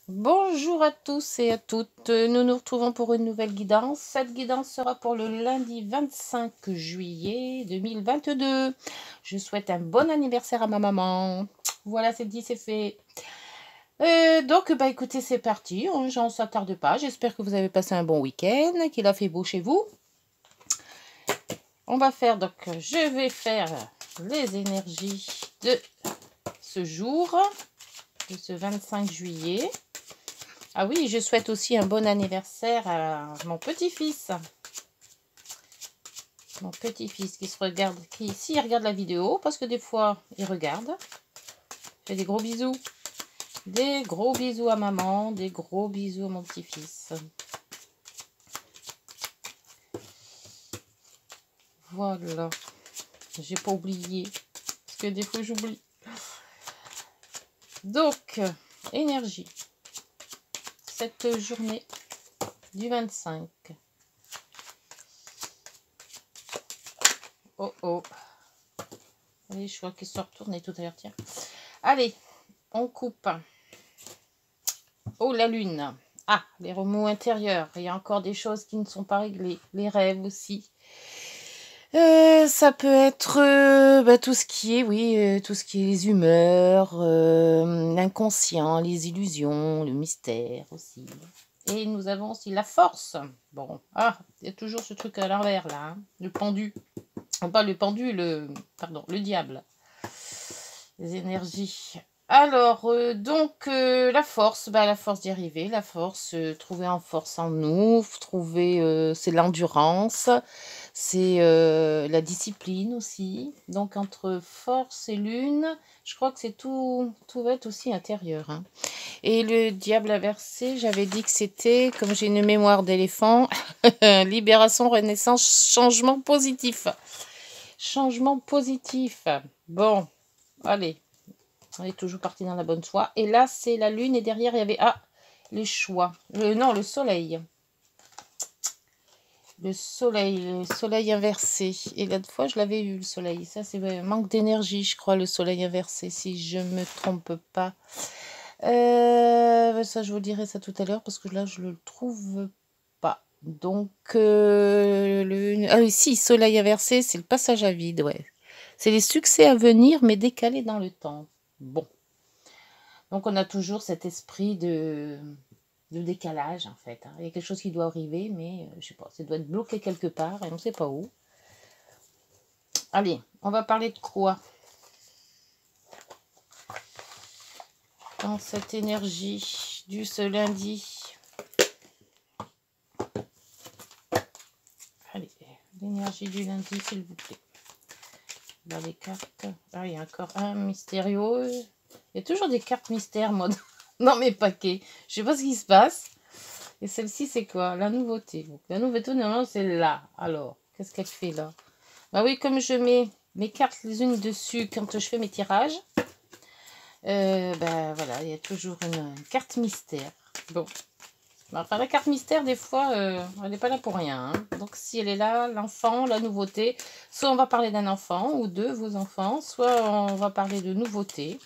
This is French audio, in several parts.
Bonjour à tous et à toutes, nous nous retrouvons pour une nouvelle guidance. Cette guidance sera pour le lundi 25 juillet 2022. Je souhaite un bon anniversaire à ma maman. Voilà, c'est dit, c'est fait. Donc, écoutez, c'est parti, on ne s'attarde pas. J'espère que vous avez passé un bon week-end, qu'il a fait beau chez vous. On va faire, donc, je vais faire les énergies de ce jour, de ce 25 juillet. Ah oui, je souhaite aussi un bon anniversaire à mon petit-fils. Mon petit-fils qui se regarde, qui ici regarde la vidéo, parce que des fois, il regarde. Je fais des gros bisous. Des gros bisous à maman, des gros bisous à mon petit-fils. Voilà. J'ai pas oublié, parce que des fois, j'oublie. Donc, énergie. Cette journée du 25. Oh oh. Allez, je vois qu'ils se retournent tout à l'heure, tiens. Allez, on coupe. Oh, la lune. Ah, les remous intérieurs. Il y a encore des choses qui ne sont pas réglées. Les rêves aussi. Ça peut être tout ce qui est, oui, tout ce qui est les humeurs, l'inconscient, les illusions, le mystère aussi. Et nous avons aussi la force. Bon, ah, il y a toujours ce truc à l'envers là, hein, le pendu. Pas le pendu, pardon, le diable. Les énergies. Alors, la force, la force d'y arriver, la force, trouver en force en nous, trouver, c'est l'endurance, c'est la discipline aussi. Donc, entre force et lune, je crois que c'est tout va être aussi intérieur. Hein. Et le diable inversé, j'avais dit que c'était, comme j'ai une mémoire d'éléphant, libération, renaissance, changement positif. Changement positif. Bon, allez. On est toujours parti dans la bonne foi. Et là, c'est la lune. Et derrière, il y avait les choix. Non, le soleil. Le soleil inversé. Et l'autre fois, je l'avais eu, le soleil. Ça, c'est manque d'énergie, je crois, le soleil inversé, si je ne me trompe pas. Ça, je vous dirai ça tout à l'heure, parce que là, je ne le trouve pas. Donc, ah oui, si, soleil inversé, c'est le passage à vide, ouais. C'est les succès à venir, mais décalés dans le temps. Bon. Donc, on a toujours cet esprit de décalage, en fait. Hein. Il y a quelque chose qui doit arriver, mais je sais pas, ça doit être bloqué quelque part et on ne sait pas où. Allez, on va parler de quoi dans cette énergie du ce lundi? Allez, l'énergie du lundi, s'il vous plaît. Dans les cartes. Ah, il y a encore un mystérieux. Il y a toujours des cartes mystères, moi, dans mes paquets. Je sais pas ce qui se passe. Et celle-ci, c'est quoi? La nouveauté. Donc, la nouveauté, normalement, c'est là. Alors, qu'est-ce qu'elle fait là? Bah oui, comme je mets mes cartes les unes dessus quand je fais mes tirages, voilà, il y a toujours une carte mystère. Bon. Enfin, la carte mystère, des fois, elle n'est pas là pour rien. Hein. Donc, si elle est là, l'enfant, la nouveauté, soit on va parler d'un enfant ou de vos enfants, soit on va parler de nouveautés,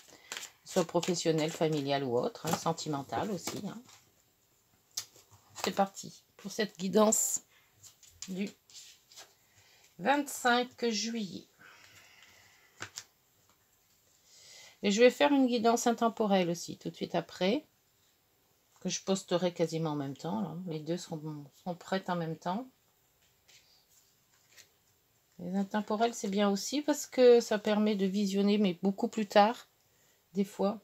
soit professionnelle, familiale ou autre, hein, sentimentale aussi. Hein. C'est parti pour cette guidance du 25 juillet. Et je vais faire une guidance intemporelle aussi, tout de suite après, que je posterai quasiment en même temps. Là. Les deux seront prêtes en même temps. Les intemporels, c'est bien aussi parce que ça permet de visionner, mais beaucoup plus tard, des fois.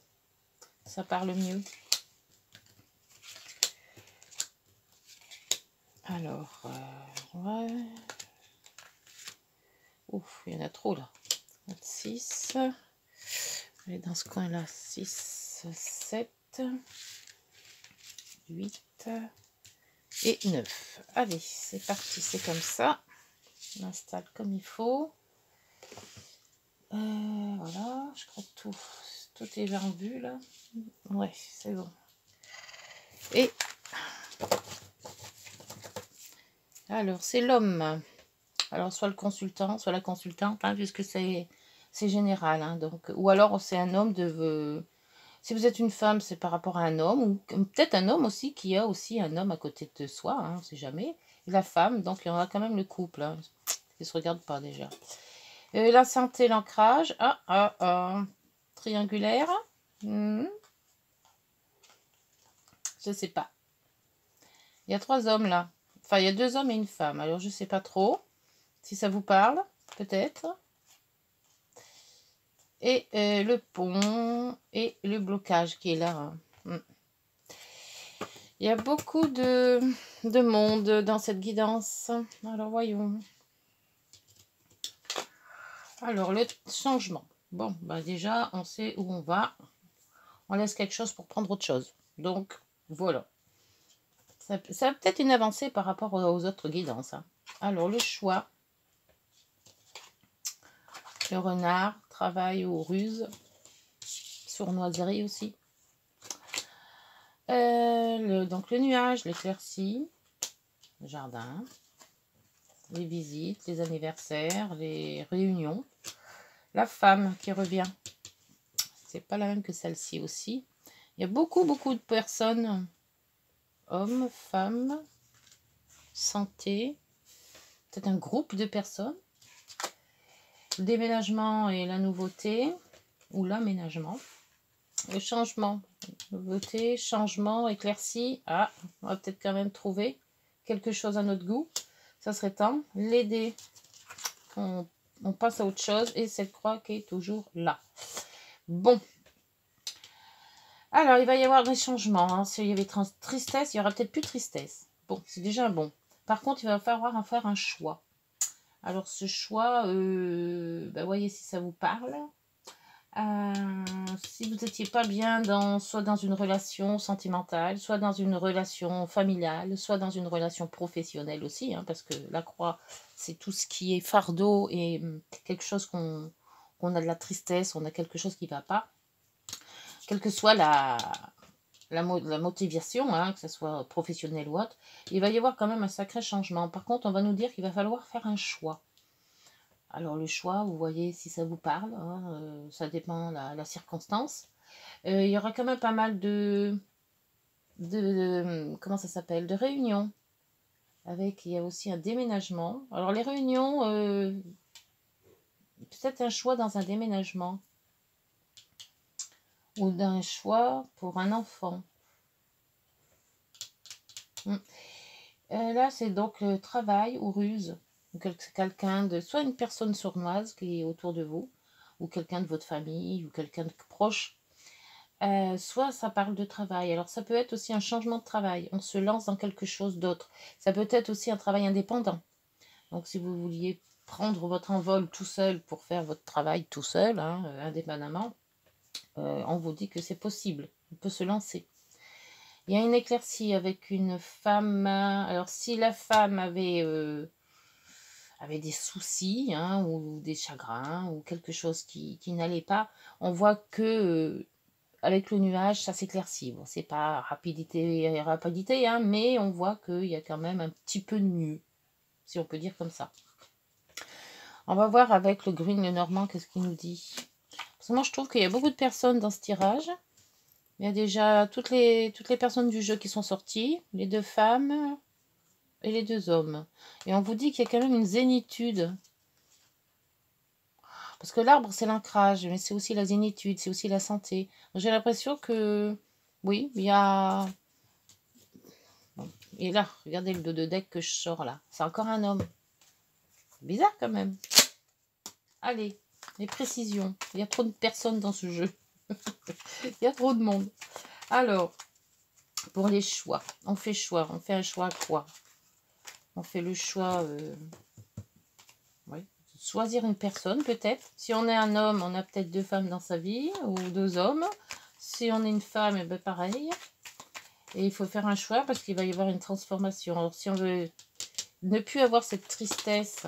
Ça parle mieux. Alors, ouais. Ouf, il y en a trop là. 6. Allez, dans ce coin-là, 6, 7, 8 et 9. Allez, c'est parti, c'est comme ça. On installe comme il faut. Voilà, je crois que tout est bien vu là. Ouais, c'est bon. Et alors, c'est l'homme. Alors, soit le consultant, soit la consultante, hein, puisque c'est général. Hein, donc, ou alors, c'est un homme Si vous êtes une femme, c'est par rapport à un homme, ou peut-être un homme aussi qui a aussi un homme à côté de soi, hein, on ne sait jamais. Et la femme, donc il y aura quand même le couple, hein, qui ne se regarde pas déjà. La santé, l'ancrage, triangulaire, je sais pas. Il y a 3 hommes là, enfin il y a 2 hommes et une femme, alors je sais pas trop si ça vous parle, peut-être. Et le pont et le blocage qui est là. Il y a beaucoup de monde dans cette guidance. Alors, voyons. Alors, le changement. Bon, bah déjà, on sait où on va. On laisse quelque chose pour prendre autre chose. Donc, voilà. Ça a peut-être une avancée par rapport aux autres guidances. Hein. Alors, le choix. Le renard, travail ou ruse. Sournoiserie aussi. Donc, le nuage, l'éclaircie. Le jardin. Les visites, les anniversaires, les réunions. La femme qui revient. C'est pas la même que celle-ci aussi. Il y a beaucoup de personnes. Hommes, femmes, santé. Peut-être un groupe de personnes. Le déménagement et la nouveauté. Ou l'aménagement. Le changement. Nouveauté, changement, éclaircie. Ah, on va peut-être quand même trouver quelque chose à notre goût. Ça serait temps. L'aider. On passe à autre chose. Et cette croix qui est toujours là. Bon. Alors, il va y avoir des changements. Hein. S'il y avait tristesse, il n'y aura peut-être plus de tristesse. Bon, c'est déjà bon. Par contre, il va falloir en faire un choix. Alors, ce choix, voyez si ça vous parle. Si vous n'étiez pas bien soit dans une relation sentimentale, soit dans une relation familiale, soit dans une relation professionnelle aussi, hein, parce que la croix, c'est tout ce qui est fardeau et quelque chose qu'on a de la tristesse, on a quelque chose qui ne va pas. Quelle que soit la motivation, hein, que ce soit professionnel ou autre, il va y avoir quand même un sacré changement. Par contre, on va nous dire qu'il va falloir faire un choix. Alors le choix, vous voyez si ça vous parle, hein, ça dépend la circonstance. Il y aura quand même pas mal de comment ça s'appelle, de réunions. Il y a aussi un déménagement. Alors les réunions, peut-être un choix dans un déménagement. Ou d'un choix pour un enfant. Là, c'est donc le travail ou ruse. Quelqu'un soit une personne sournoise qui est autour de vous, ou quelqu'un de votre famille, ou quelqu'un de proche. Soit ça parle de travail. Alors, ça peut être aussi un changement de travail. On se lance dans quelque chose d'autre. Ça peut être aussi un travail indépendant. Donc, si vous vouliez prendre votre envol tout seul pour faire votre travail tout seul, hein, indépendamment, on vous dit que c'est possible. On peut se lancer. Il y a une éclaircie avec une femme. Alors, si la femme avait des soucis, hein, ou des chagrins, ou quelque chose qui n'allait pas, on voit que avec le nuage, ça s'éclaircit. Bon, c'est pas rapidité, hein, mais on voit qu'il y a quand même un petit peu de mieux, si on peut dire comme ça. On va voir avec le Green, le Normand, qu'est-ce qu'il nous dit. Parce que moi, je trouve qu'il y a beaucoup de personnes dans ce tirage. Il y a déjà toutes les personnes du jeu qui sont sorties, les 2 femmes et les 2 hommes. Et on vous dit qu'il y a quand même une zénitude. Parce que l'arbre, c'est l'ancrage, mais c'est aussi la zénitude, c'est aussi la santé. J'ai l'impression que, oui, il y a... Et là, regardez le dos de deck que je sors là. C'est encore un homme. Bizarre quand même. Allez, les précisions. Il y a trop de personnes dans ce jeu. Il y a trop de monde. Alors, pour les choix. On fait un choix à quoi? On fait le choix... choisir une personne peut-être. Si on est un homme, on a peut-être 2 femmes dans sa vie, ou 2 hommes. Si on est une femme, et pareil. Et il faut faire un choix parce qu'il va y avoir une transformation. Alors si on veut ne plus avoir cette tristesse,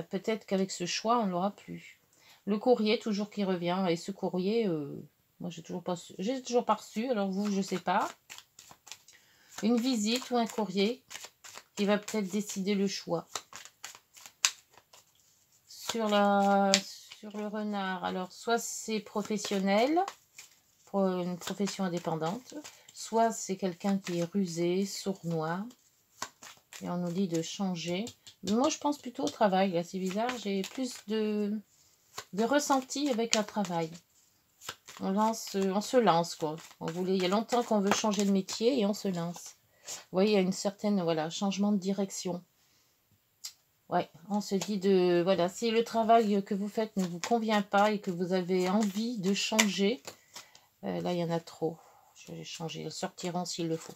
peut-être qu'avec ce choix, on ne l'aura plus. Le courrier, toujours qui revient. Et ce courrier, moi j'ai toujours pas reçu. Alors vous, je ne sais pas. Une visite ou un courrier qui va peut-être décider le choix. Sur le renard, alors soit c'est professionnel, une profession indépendante, soit c'est quelqu'un qui est rusé, sournois, et on nous dit de changer. Moi, je pense plutôt au travail, là, c'est bizarre, j'ai plus de ressenti avec un travail. On se lance, quoi. Il y a longtemps qu'on veut changer de métier et on se lance. Vous voyez, il y a une certaine, voilà, changement de direction. Ouais, on se dit voilà, si le travail que vous faites ne vous convient pas et que vous avez envie de changer, là, il y en a trop. Je vais changer, ils sortiront s'il le faut.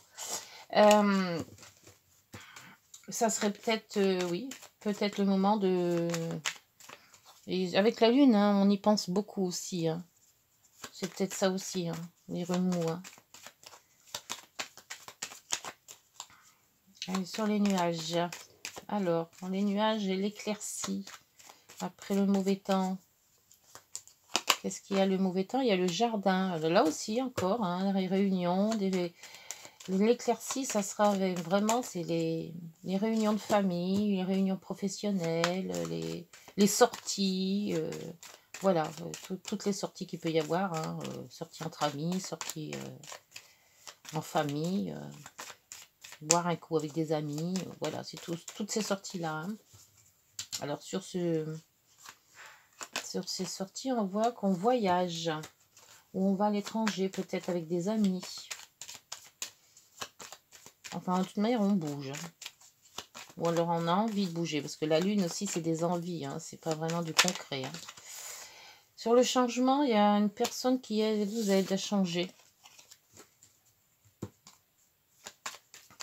Ça serait peut-être, oui, peut-être le moment de... Et avec la lune, hein, on y pense beaucoup aussi. Hein. C'est peut-être ça aussi, hein, les remous. Hein. Allez, sur les nuages. Alors, dans les nuages, l'éclaircie. Après le mauvais temps. Qu'est-ce qu'il y a le mauvais temps? Il y a le jardin. Là aussi, encore, hein, les réunions. L'éclaircie, ça sera vraiment, c'est les réunions de famille, les réunions professionnelles, les sorties. Voilà, toutes les sorties qu'il peut y avoir. Hein, sorties entre amis, sorties en famille. Boire un coup avec des amis, voilà, c'est toutes ces sorties-là. Hein. Alors, sur ces sorties, on voit qu'on voyage, ou on va à l'étranger, peut-être avec des amis. Enfin, de toute manière, on bouge. Hein. Ou alors, on a envie de bouger, parce que la lune aussi, c'est des envies, hein, c'est pas vraiment du concret. Hein. Sur le changement, il y a une personne qui vous aide à changer.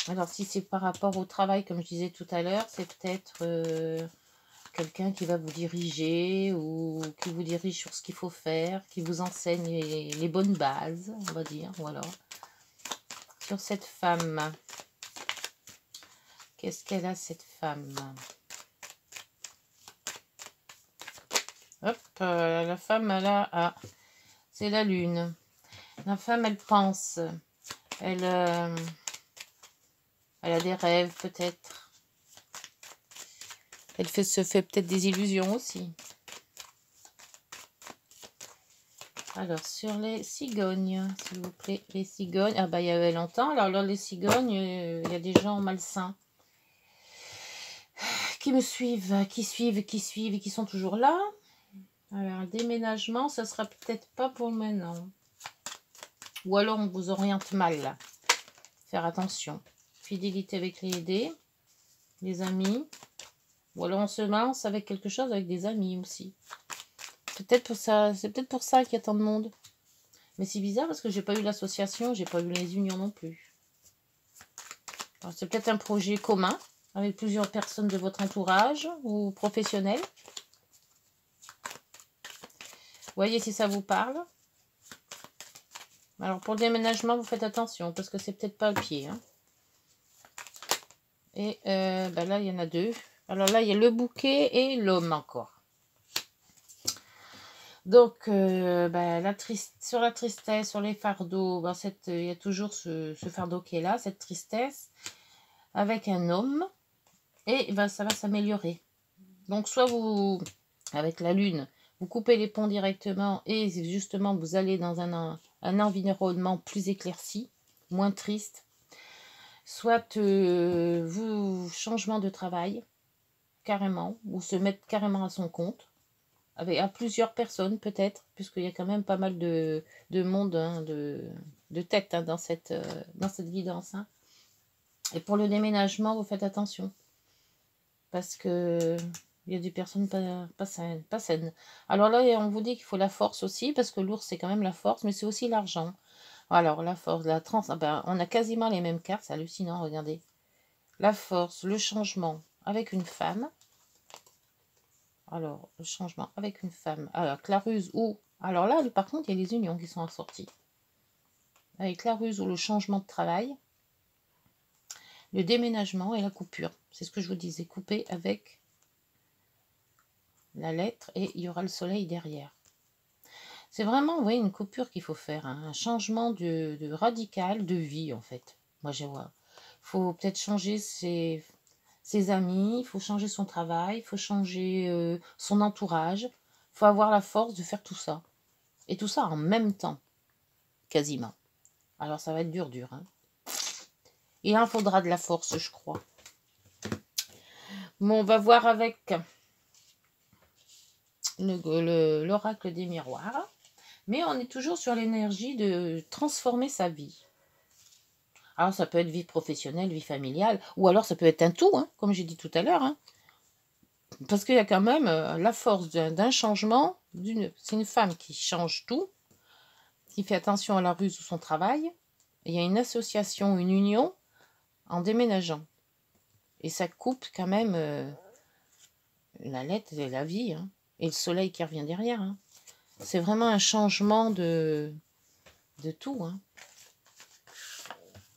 Alors, si c'est par rapport au travail, comme je disais tout à l'heure, c'est peut-être quelqu'un qui va vous diriger ou qui vous dirige sur ce qu'il faut faire, qui vous enseigne les bonnes bases, on va dire. Voilà. Sur cette femme, qu'est-ce qu'elle a, cette femme? Hop, la femme, elle a... Ah, c'est la lune. La femme, elle pense. Elle a des rêves, peut-être. Elle se fait peut-être des illusions aussi. Alors, sur les cigognes, s'il vous plaît. Les cigognes, ah bah il y avait longtemps. Alors là, les cigognes, il y a des gens malsains qui me suivent, qui suivent et qui sont toujours là. Alors, un déménagement, ça sera peut-être pas pour maintenant. Ou alors, on vous oriente mal, là. Faire attention. Fidélité avec les dés, les amis. Ou alors, on se lance avec quelque chose, avec des amis aussi. Peut-être pour ça, c'est peut-être pour ça qu'il y a tant de monde. Mais c'est bizarre parce que j'ai pas eu l'association, j'ai pas eu les unions non plus. C'est peut-être un projet commun avec plusieurs personnes de votre entourage ou professionnels. Voyez si ça vous parle. Alors pour le déménagement, vous faites attention parce que c'est peut-être pas le pied. Hein. Et ben là, il y en a deux. Alors là, il y a le bouquet et l'homme encore. Donc, ben, sur la tristesse, sur les fardeaux, ben, il y a toujours ce fardeau qui est là, cette tristesse, avec un homme, et ben, ça va s'améliorer. Donc, soit vous, avec la lune, vous coupez les ponts directement, et justement, vous allez dans un environnement plus éclairci, moins triste, soit changement de travail, carrément, ou se mettre carrément à son compte, à plusieurs personnes peut-être, puisqu'il y a quand même pas mal de monde, hein, de tête hein, dans cette guidance. Hein. Et pour le déménagement, vous faites attention. Parce que il y a des personnes pas saines. Alors là, on vous dit qu'il faut la force aussi, parce que l'ours, c'est quand même la force, mais c'est aussi l'argent. Alors, la force, on a quasiment les mêmes cartes, c'est hallucinant, regardez. La force, le changement avec une femme. Alors, le changement avec une femme. Alors, la ruse ou... Alors là, par contre, il y a les unions qui sont assorties. Avec la ruse ou le changement de travail, le déménagement et la coupure. C'est ce que je vous disais, couper avec la lettre et il y aura le soleil derrière. C'est vraiment, oui, une coupure qu'il faut faire. Hein, un changement de radical de vie, en fait. Moi, je vois. Il faut peut-être changer ses amis, il faut changer son travail, il faut changer son entourage. Il faut avoir la force de faire tout ça. Et tout ça en même temps. quasiment. Alors ça va être dur, dur. Hein. Et il en faudra de la force, je crois. Bon, on va voir avec l'oracle des miroirs. Mais on est toujours sur l'énergie de transformer sa vie. Alors ça peut être vie professionnelle, vie familiale, ou alors ça peut être un tout, hein, comme j'ai dit tout à l'heure. Hein. Parce qu'il y a quand même la force d'un changement. C'est une femme qui change tout, qui fait attention à la ruse ou son travail. Et il y a une association, une union en déménageant. Et ça coupe quand même la lettre et la vie. Hein. Et le soleil qui revient derrière. Hein. C'est vraiment un changement de tout. Hein.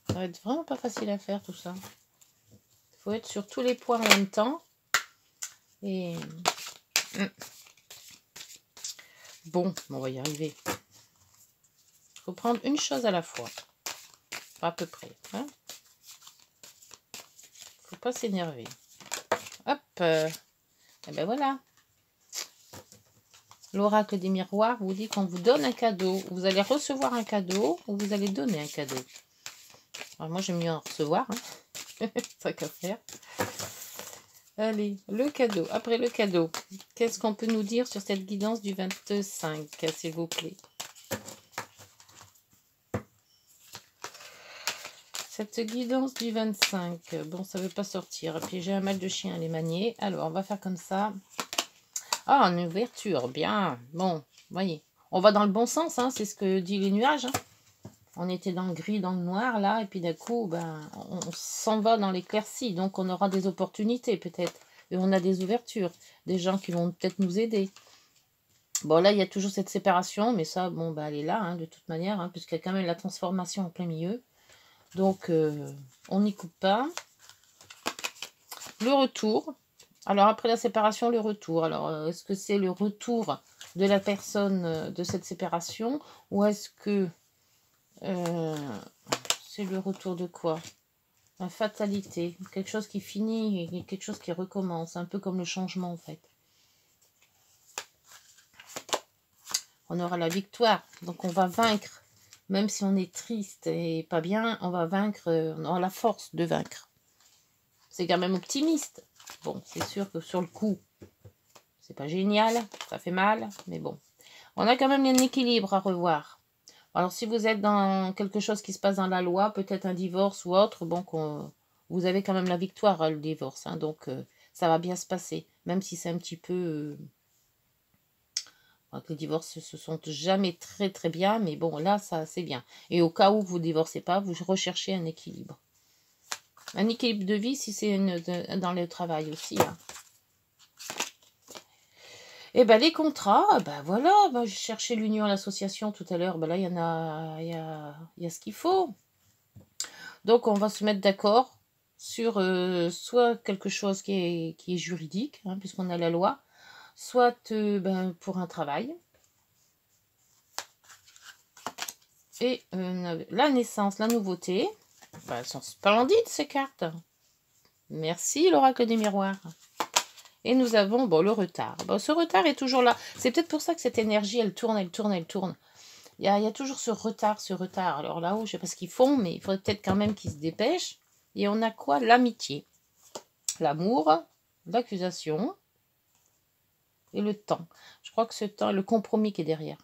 Ça va être vraiment pas facile à faire tout ça. Il faut être sur tous les points en même temps. Et bon, on va y arriver. Il faut prendre une chose à la fois. À peu près. Hein. Faut pas s'énerver. Hop. Et ben voilà. L'oracle des miroirs vous dit qu'on vous donne un cadeau. Vous allez recevoir un cadeau ou vous allez donner un cadeau. Alors moi, j'aime mieux en recevoir. Hein. Ça qu'à faire. Allez, le cadeau. Après le cadeau, qu'est-ce qu'on peut nous dire sur cette guidance du 25, s'il vous plaît? Cette guidance du 25, bon, ça ne veut pas sortir. Et puis j'ai un mal de chien à les manier. Alors, on va faire comme ça. Ah, une ouverture, bien. Bon, voyez. On va dans le bon sens, hein, c'est ce que disent les nuages. Hein. On était dans le gris, dans le noir, là, et puis d'un coup, ben, on s'en va dans l'éclaircie. Donc, on aura des opportunités, peut-être. Et on a des ouvertures. Des gens qui vont peut-être nous aider. Bon, là, il y a toujours cette séparation, mais ça, bon, ben, elle est là, hein, de toute manière, hein, puisqu'il y a quand même la transformation en plein milieu. Donc, on n'y coupe pas. Le retour. Alors, après la séparation, le retour. Alors, est-ce que c'est le retour de la personne de cette séparation? Ou est-ce que c'est le retour de quoi? La fatalité. Quelque chose qui finit et quelque chose qui recommence. Un peu comme le changement, en fait. On aura la victoire. Donc, on va vaincre. Même si on est triste et pas bien, on va vaincre. On aura la force de vaincre. C'est quand même optimiste. Bon, c'est sûr que sur le coup, c'est pas génial. Ça fait mal, mais bon. On a quand même un équilibre à revoir. Alors, si vous êtes dans quelque chose qui se passe dans la loi, peut-être un divorce ou autre, bon, vous avez quand même la victoire, le divorce. Hein, donc, ça va bien se passer. Même si c'est un petit peu... les divorces se sont jamais très très bien, mais bon, là, ça c'est bien. Et au cas où vous ne divorcez pas, vous recherchez un équilibre. Un équilibre de vie, si c'est dans le travail aussi. Hein. Et ben les contrats, ben voilà, ben, j'ai cherché l'union à l'association tout à l'heure, ben là il y en a, il y a ce qu'il faut. Donc on va se mettre d'accord sur soit quelque chose qui est juridique, hein, puisqu'on a la loi, soit ben, pour un travail. Et la naissance, la nouveauté, ben, elles sont splendides ces cartes. Merci l'oracle des miroirs. Et nous avons, bon, le retard. Bon, ce retard est toujours là. C'est peut-être pour ça que cette énergie, elle tourne, elle tourne, elle tourne. Il y a toujours ce retard, ce retard. Alors là-haut, je ne sais pas ce qu'ils font, mais il faudrait peut-être quand même qu'ils se dépêchent. Et on a quoi? L'amitié, l'amour, l'accusation et le temps. Je crois que ce temps, le compromis qui est derrière.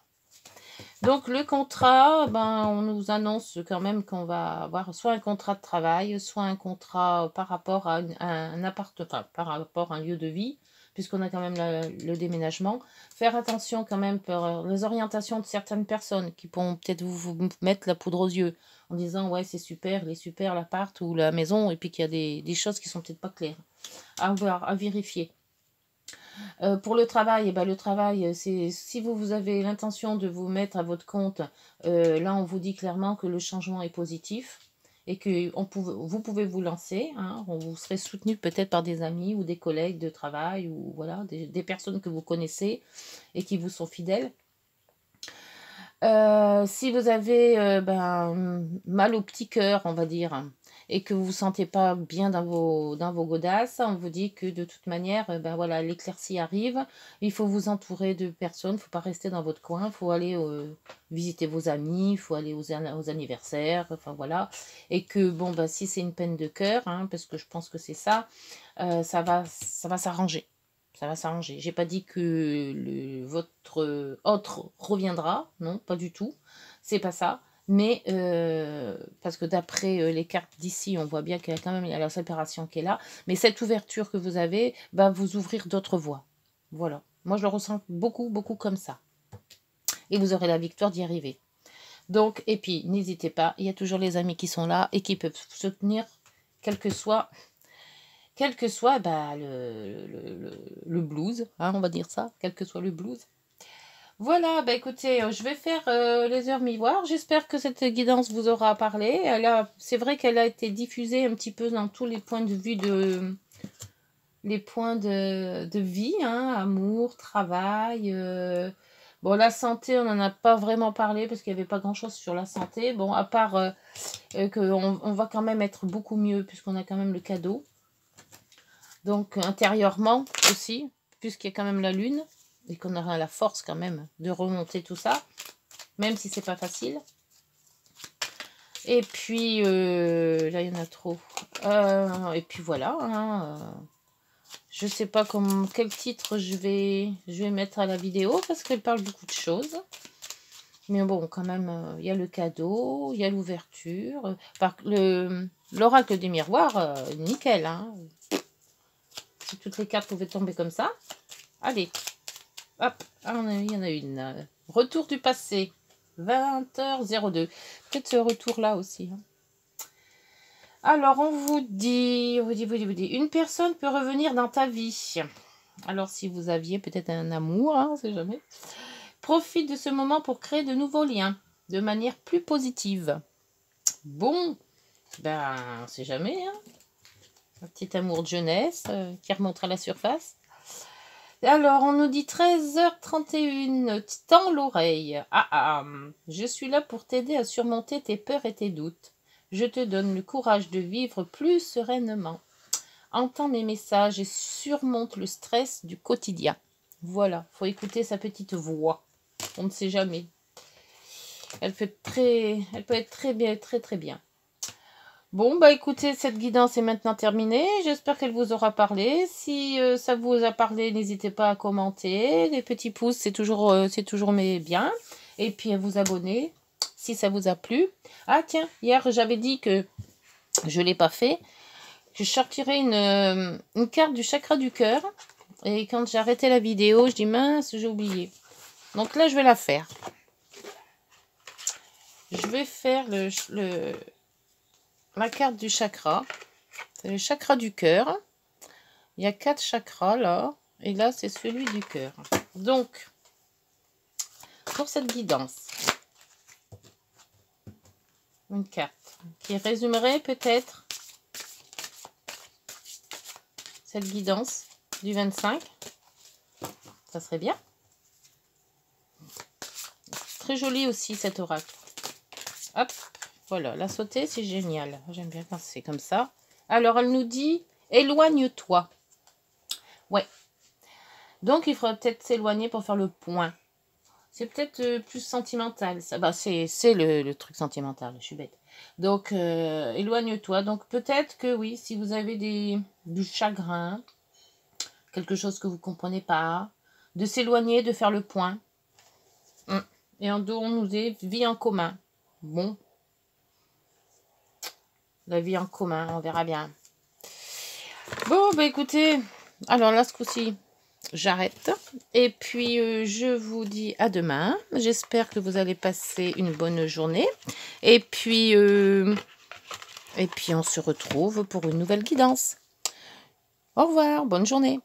Donc le contrat, ben, on nous annonce quand même qu'on va avoir soit un contrat de travail, soit un contrat par rapport à un appartement, par rapport à un lieu de vie, puisqu'on a quand même le déménagement. Faire attention quand même pour les orientations de certaines personnes qui pourront peut-être vous mettre la poudre aux yeux en disant ouais c'est super, il est super l'appart ou la maison, et puis qu'il y a des choses qui sont peut-être pas claires. À voir, à vérifier. Pour le travail, le travail, c'est si vous avez l'intention de vous mettre à votre compte, là on vous dit clairement que le changement est positif et que vous pouvez vous lancer. Hein, vous serez soutenu peut-être par des amis ou des collègues de travail ou voilà des personnes que vous connaissez et qui vous sont fidèles. Si vous avez mal au petit cœur, on va dire, et que vous vous sentez pas bien dans vos godasses, on vous dit que de toute manière, ben voilà, l'éclaircie arrive. Il faut vous entourer de personnes, il ne faut pas rester dans votre coin, il faut aller visiter vos amis, il faut aller aux anniversaires, enfin voilà. Et que bon, ben, si c'est une peine de cœur, hein, parce que je pense que c'est ça, ça va s'arranger. Ça va s'arranger. J'ai pas dit que votre autre reviendra, non, pas du tout. C'est pas ça. Mais parce que d'après les cartes d'ici, on voit bien qu'il y a quand même la séparation qui est là. Mais cette ouverture que vous avez va vous ouvrir d'autres voies. Voilà. Moi, je le ressens beaucoup, beaucoup comme ça. Et vous aurez la victoire d'y arriver. Donc, et puis, n'hésitez pas, il y a toujours les amis qui sont là et qui peuvent soutenir, quel que soit bah, le blues, hein, on va dire ça, quel que soit le blues. Voilà, bah écoutez, je vais faire les heures mi-voir. J'espère que cette guidance vous aura parlé. C'est vrai qu'elle a été diffusée un petit peu dans tous les points de vue de vie, hein, amour, travail. Bon, la santé, on n'en a pas vraiment parlé parce qu'il n'y avait pas grand-chose sur la santé. Bon, à part qu'on va quand même être beaucoup mieux puisqu'on a quand même le cadeau. Donc, intérieurement aussi, puisqu'il y a quand même la lune. Et qu'on aura la force quand même de remonter tout ça, même si c'est pas facile. Et puis, là, il y en a trop. Et puis voilà. Hein, je sais pas quel titre je vais mettre à la vidéo, parce qu'elle parle beaucoup de choses. Mais bon, quand même, il y a le cadeau, il y a l'ouverture. L'oracle des miroirs, nickel. Hein. Si toutes les cartes pouvaient tomber comme ça. Allez. Hop, il y en a une. Retour du passé, 20h02. Peut-être ce retour-là aussi. Hein. Alors, on vous dit, une personne peut revenir dans ta vie. Alors, si vous aviez peut-être un amour, hein, on ne sait jamais. Profite de ce moment pour créer de nouveaux liens, de manière plus positive. Bon, ben, on ne sait jamais. Hein. Un petit amour de jeunesse qui remonte à la surface. Alors, on nous dit 13h31, tends l'oreille. Je suis là pour t'aider à surmonter tes peurs et tes doutes. Je te donne le courage de vivre plus sereinement. Entends mes messages et surmonte le stress du quotidien. Voilà, faut écouter sa petite voix. On ne sait jamais. Elle peut être très bien, très très bien. Bon, bah écoutez, cette guidance est maintenant terminée. J'espère qu'elle vous aura parlé. Si ça vous a parlé, n'hésitez pas à commenter. Les petits pouces, c'est toujours bien. Et puis à vous abonner si ça vous a plu. Ah tiens, hier j'avais dit que je ne l'ai pas fait. Je sortirai une carte du chakra du cœur. Et quand j'ai arrêté la vidéo, je dis mince, j'ai oublié. Donc là, je vais la faire. Je vais faire la carte du chakra. C'est le chakra du cœur. Il y a 4 chakras là. Et là, c'est celui du cœur. Donc, pour cette guidance, une carte qui résumerait peut-être cette guidance du 25. Ça serait bien. Très joli aussi cet oracle. Hop. Voilà, la sauter, c'est génial. J'aime bien quand c'est comme ça. Alors, elle nous dit, éloigne-toi. Ouais. Donc, il faudra peut-être s'éloigner pour faire le point. C'est peut-être plus sentimental. Ça. Bah, c'est le truc sentimental, je suis bête. Donc, éloigne-toi. Donc, peut-être que oui, si vous avez du chagrin, quelque chose que vous ne comprenez pas, de s'éloigner, de faire le point. Et en dos, on nous dit vie en commun. Bon. La vie en commun, on verra bien. Bon, bah écoutez, alors là, ce coup-ci, j'arrête. Et puis, je vous dis à demain. J'espère que vous allez passer une bonne journée. Et puis, on se retrouve pour une nouvelle guidance. Au revoir, bonne journée.